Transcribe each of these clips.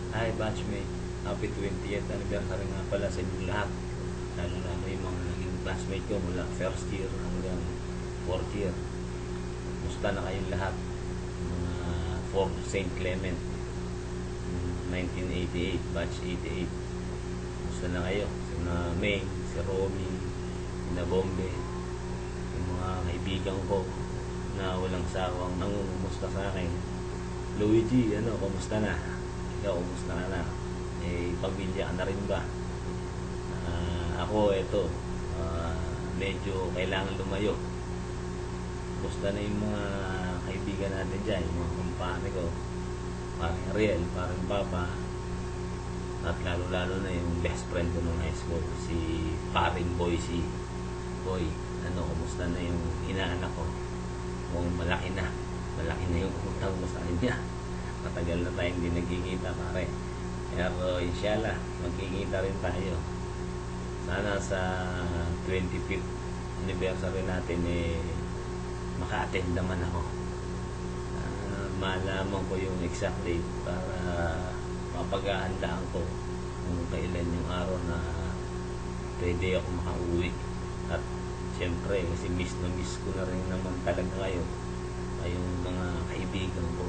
Hi batchmate, happy 20th anniversary nga pala sa inyong lahat. Lalo yung mga naging classmate ko mula first year hanggang fourth year. Musta na kayong lahat? Mga form St. Clement 1988, batch 88. Musta na kayo? Si May, si Romy, si Bombe, yung mga kaibigan ko na walang sawang nangungumusta sa akin. Luigi, kumusta na? Ikaw, kumusta ka na? Pamilya ka na rin ba? Ako, medyo kailangan lumayo. Kumusta na yung mga kaibigan natin dyan, yung mga kumpare ko, parang Ariel, parang Papa, at lalo-lalo na yung best friend ko nung high school, si paring Boise. Boy, kumusta na yung inaanak ko? Mukhang malaki na yung utang mo sa kanya. Matagal na tayong hindi nagkikita, pare. Pero inshallah, magkikita rin tayo. Sana sa 25th anniversary natin maka-attend naman ako. Malaman ko yung exact date para mapaghahandaan ko kung kailan yung araw na pwede ako makauwi. At siyempre, kasi miss ko na rin naman talaga kayo. Kayong mga kaibigan ko,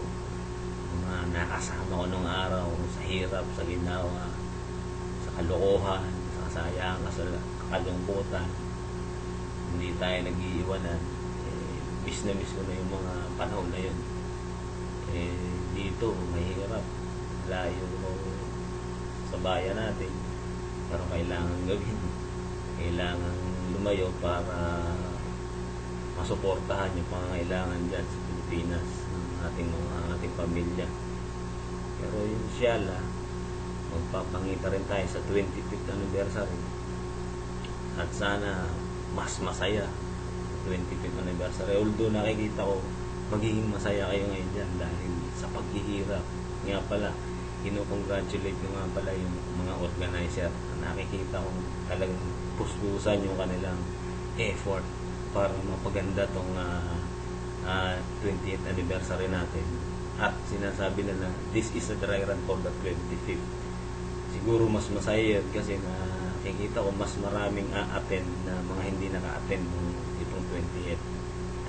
mga nakasama ko nung araw sa hirap, sa ginawa, sa kalokohan, sa kasayangan, sa kalungkutan. Hindi tayo nag-iiwanan. Miss ko na yung mga panahon na yun. Dito mahirap, layo sa bayan natin, pero kailangan gawin, kailangan lumayo para masuportahan yung pangangailangan dyan sa Pilipinas ng ating pamilya. Pero inshallah, magpapangita rin tayo sa 25th anniversary at sana mas masaya 25th anniversary. Although nakikita ko magiging masaya kayo ngayon dyan dahil sa paghihirap. Nga pala, congratulate ko nga pala yung mga organizer. Nakikita ko talagang puspusan yung kanilang effort para mapaganda tong 20th anniversary natin. At sinasabi na this is a dry run for the 25th. Siguro mas masaya yun kasi nakikita ko mas maraming a-attend na mga hindi naka-attend itong 20th.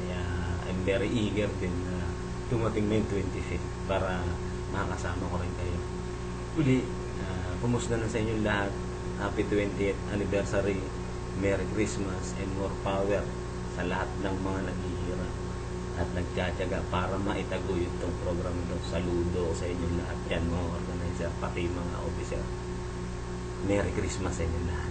Kaya I'm very eager din na tumating na yung 25th para makakasama ko rin kayo. Uli, kumusta na sa inyong lahat? Happy 20th anniversary, Merry Christmas, and more power sa lahat ng mga naghihirap at nagtsatsaga para maitaguy itong program ito. Saludo sa inyong lahat yan, mga organizer, pati mga officer. Merry Christmas sa inyong lahat.